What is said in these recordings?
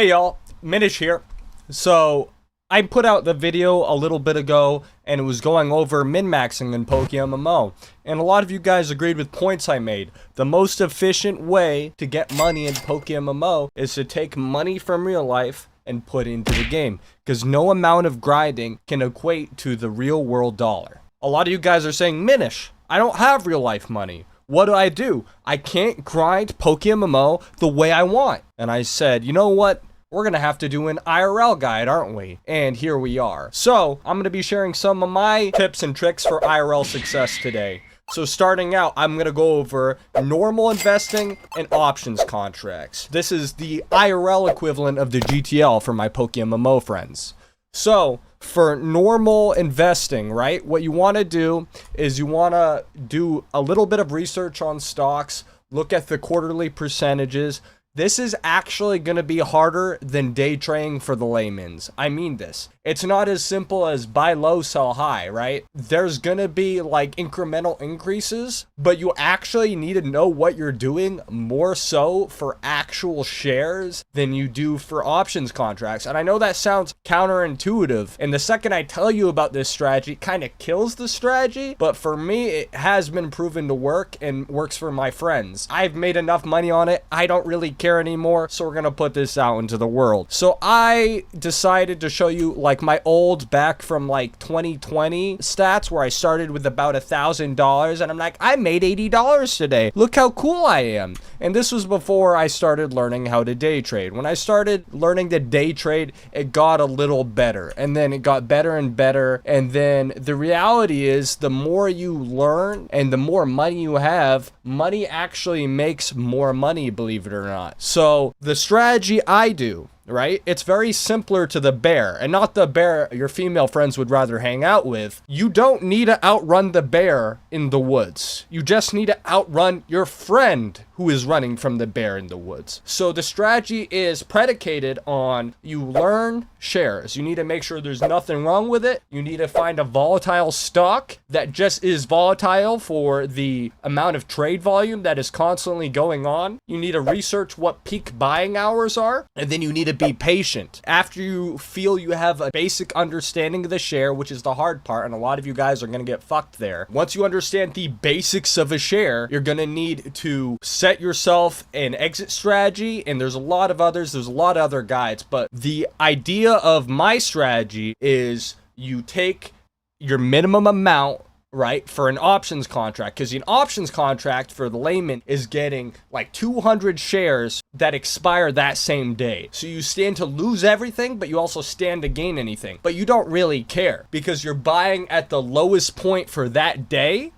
Hey y'all, Minish here. So, I put out the video a little bit ago and it was going over min-maxing in PokeMMO. And a lot of you guys agreed with points I made. The most efficient way to get money in PokeMMO is to take money from real life and put into the game. Because no amount of grinding can equate to the real world dollar. A lot of you guys are saying, Minish, I don't have real life money. What do? I can't grind PokeMMO the way I want. And I said, you know what? We're gonna have to do an IRL guide, aren't we? And here we are. So, I'm gonna be sharing some of my tips and tricks for IRL success today. So starting out, I'm gonna go over normal investing and options contracts. This is the IRL equivalent of the GTL for my PokeMMO friends. So, for normal investing, right, what you want to do is you want to do a little bit of research on stocks, look at the quarterly percentages. This is actually going to be harder than day trading for the layman's. I mean this. It's not as simple as buy low, sell high, right? There's going to be like incremental increases, but you actually need to know what you're doing more so for actual shares than you do for options contracts. And I know that sounds counterintuitive. And the second I tell you about this strategy, it kind of kills the strategy. But for me, it has been proven to work and works for my friends. I've made enough money on it. I don't really care anymore. So we're going to put this out into the world. So I decided to show you like my old back from like 2020 stats where I started with about $1,000 and I'm like, I made $80 today. Look how cool I am. And this was before I started learning how to day trade. When I started learning to day trade, it got a little better and then it got better and better. And then the reality is the more you learn and the more money you have, money actually makes more money, believe it or not. So the strategy I do, right? It's very simpler to the bear, and not the bear your female friends would rather hang out with. You don't need to outrun the bear in the woods. You just need to outrun your friend who is running from the bear in the woods. So the strategy is predicated on you learn shares. You need to make sure there's nothing wrong with it. You need to find a volatile stock that just is volatile for the amount of trade volume that is constantly going on. You need to research what peak buying hours are, and then you need to be patient. After you feel you have a basic understanding of the share, which is the hard part, and a lot of you guys are going to get fucked there. Once you understand the basics of a share, you're going to need to set yourself an exit strategy, and there's a lot of other guides, but the idea of my strategy is you take your minimum amount, right, for an options contract, because an options contract for the layman is getting like 200 shares that expire that same day. So you stand to lose everything, but you also stand to gain anything. But you don't really care because you're buying at the lowest point for that day.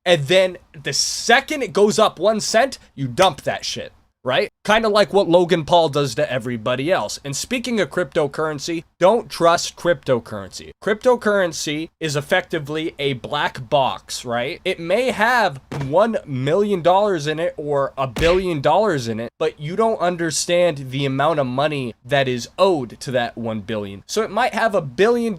And then the second it goes up 1 cent, you dump that shit, right? Kind of like what Logan Paul does to everybody else. And speaking of cryptocurrency, don't trust cryptocurrency. Cryptocurrency is effectively a black box, right? It may have $1 million in it or $1 billion in it, but you don't understand the amount of money that is owed to that 1 billion. So it might have $1 billion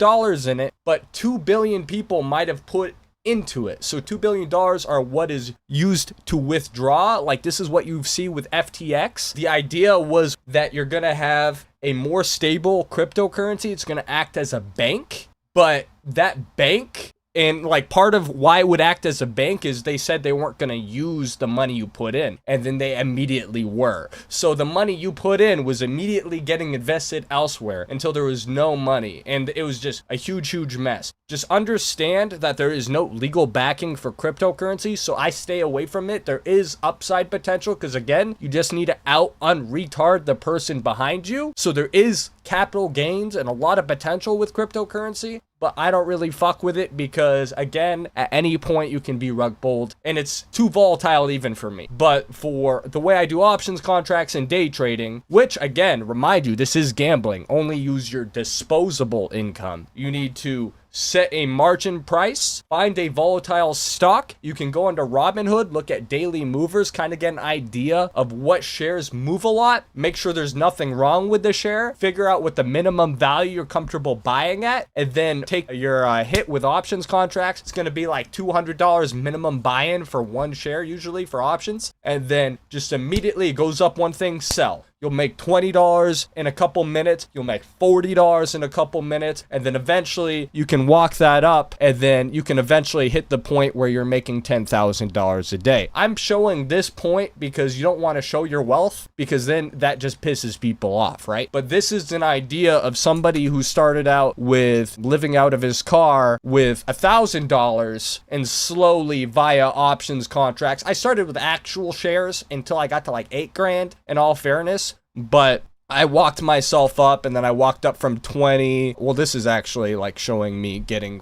in it, but 2 billion people might have put into it. So $2 billion are what is used to withdraw. Like this is what you see with FTX. The idea was that you're going to have a more stable cryptocurrency. It's going to act as a bank, but that bank, and like part of why it would act as a bank is they said they weren't going to use the money you put in, and then they immediately were. So the money you put in was immediately getting invested elsewhere until there was no money, and it was just a huge mess. Just understand that there is no legal backing for cryptocurrency, so I stay away from it. There is upside potential because again, you just need to out-retard the person behind you. So there is capital gains and a lot of potential with cryptocurrency, but I don't really fuck with it because again, at any point you can be rug pulled and it's too volatile even for me. But for the way I do options contracts and day trading, which again, remind you, this is gambling, only use your disposable income. You need to set a margin price, find a volatile stock. You can go into Robinhood, look at daily movers, kind of get an idea of what shares move a lot. Make sure there's nothing wrong with the share. Figure out what the minimum value you're comfortable buying at, and then take your hit with options contracts. It's going to be like $200 minimum buy-in for one share, usually for options. and then just immediately it goes up one thing, sell. You'll make $20 in a couple minutes. You'll make $40 in a couple minutes. And then eventually you can walk that up. And then you can eventually hit the point where you're making $10,000 a day. I'm showing this point because you don't want to show your wealth, because then that just pisses people off, right? But this is an idea of somebody who started out with living out of his car with $1,000 and slowly via options contracts. I started with actual shares until I got to like 8 grand, in all fairness. But I walked myself up, and then I walked up from 20. Well, this is actually like showing me getting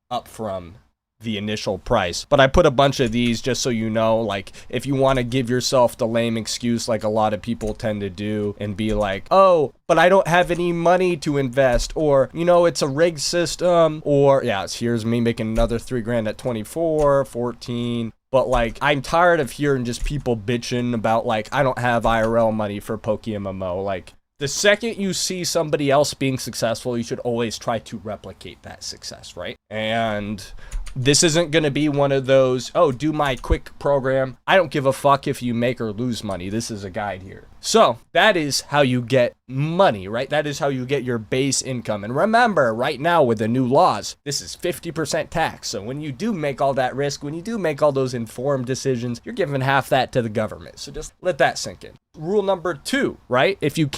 up from the initial price. But I put a bunch of these just so you know, like if you want to give yourself the lame excuse like a lot of people tend to do and be like, oh, but I don't have any money to invest, or, you know, it's a rigged system, or yeah, here's me making another 3 grand at 24, 14. But like, I'm tired of hearing just people bitching about like, I don't have IRL money for PokeMMO. Like, the second you see somebody else being successful, you should always try to replicate that success, right? And this isn't going to be one of those, oh, do my quick program. I don't give a fuck if you make or lose money. This is a guide here. So that is how you get money, right? That is how you get your base income. And remember, right now with the new laws, this is 50% tax. So when you do make all that risk, when you do make all those informed decisions, you're giving half that to the government. So just let that sink in. Rule number 2, right? If you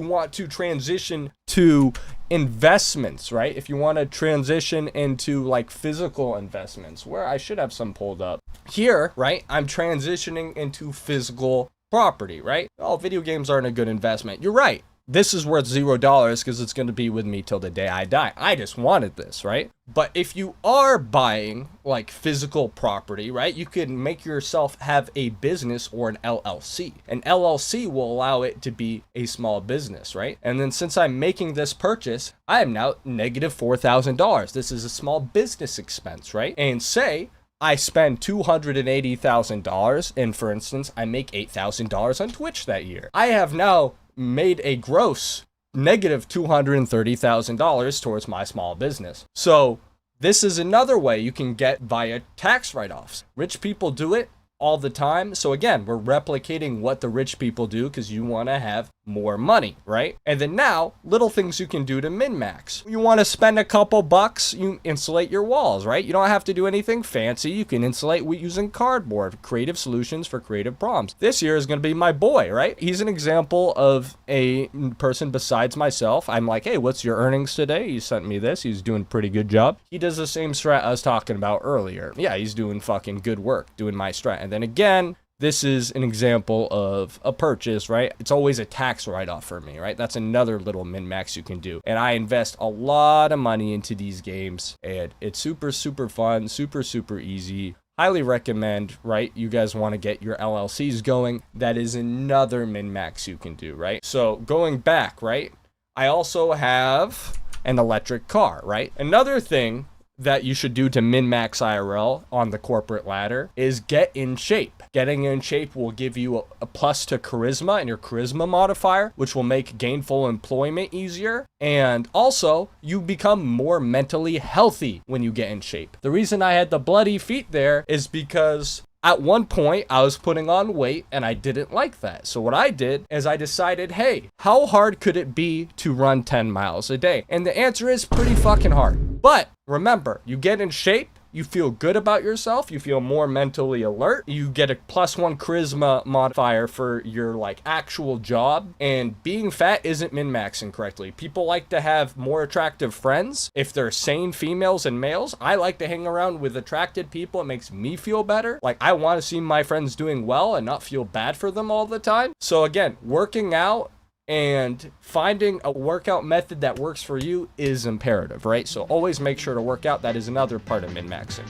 want to transition to investments, right? If you want to transition into like physical investments, where I should have some pulled up here, right? I'm transitioning into physical property, right? Oh, video games aren't a good investment. You're right. This is worth $0 because it's going to be with me till the day I die. I just wanted this, right? But if you are buying like physical property, right, you can make yourself have a business or an LLC. An LLC will allow it to be a small business, right? And then since I'm making this purchase, I am now negative $4,000. This is a small business expense, right? And say I spend $280,000 and, for instance, I make $8,000 on Twitch that year. I have now made a gross negative $230,000 towards my small business. So this is another way you can get via tax write-offs. Rich people do it all the time. So again, we're replicating what the rich people do because you want to have more money, right? And then now, little things you can do to min-max. You want to spend a couple bucks, you insulate your walls, right? You don't have to do anything fancy. You can insulate using cardboard. Creative solutions for creative problems. This year is going to be my boy, right? He's an example of a person besides myself. I'm like, hey, what's your earnings today? He sent me this. He's doing a pretty good job. He does the same strat I was talking about earlier. Yeah, he's doing fucking good work, doing my strat. And then again, this is an example of a purchase, right? It's always a tax write-off for me, right? That's another little min-max you can do. And I invest a lot of money into these games, and it's super, super fun, super, super easy. Highly recommend, right? You guys want to get your LLCs going. That is another min-max you can do, right? So going back, right? I also have an electric car, right? Another thing that you should do to min-max IRL on the corporate ladder is get in shape. Getting in shape will give you a plus to charisma and your charisma modifier, which will make gainful employment easier. And also, you become more mentally healthy when you get in shape. The reason I had the bloody feet there is because at one point, I was putting on weight and I didn't like that. So what I did is I decided, hey, how hard could it be to run 10 miles a day? And the answer is pretty fucking hard. But remember, you get in shape, you feel good about yourself, you feel more mentally alert, you get a +1 charisma modifier for your like actual job, and being fat isn't min-maxing correctly. People like to have more attractive friends if they're sane females and males. I like to hang around with attracted people. It makes me feel better. Like, I want to see my friends doing well and not feel bad for them all the time. So again, working out and finding a workout method that works for you is imperative, right? So always make sure to work out. That is another part of min-maxing.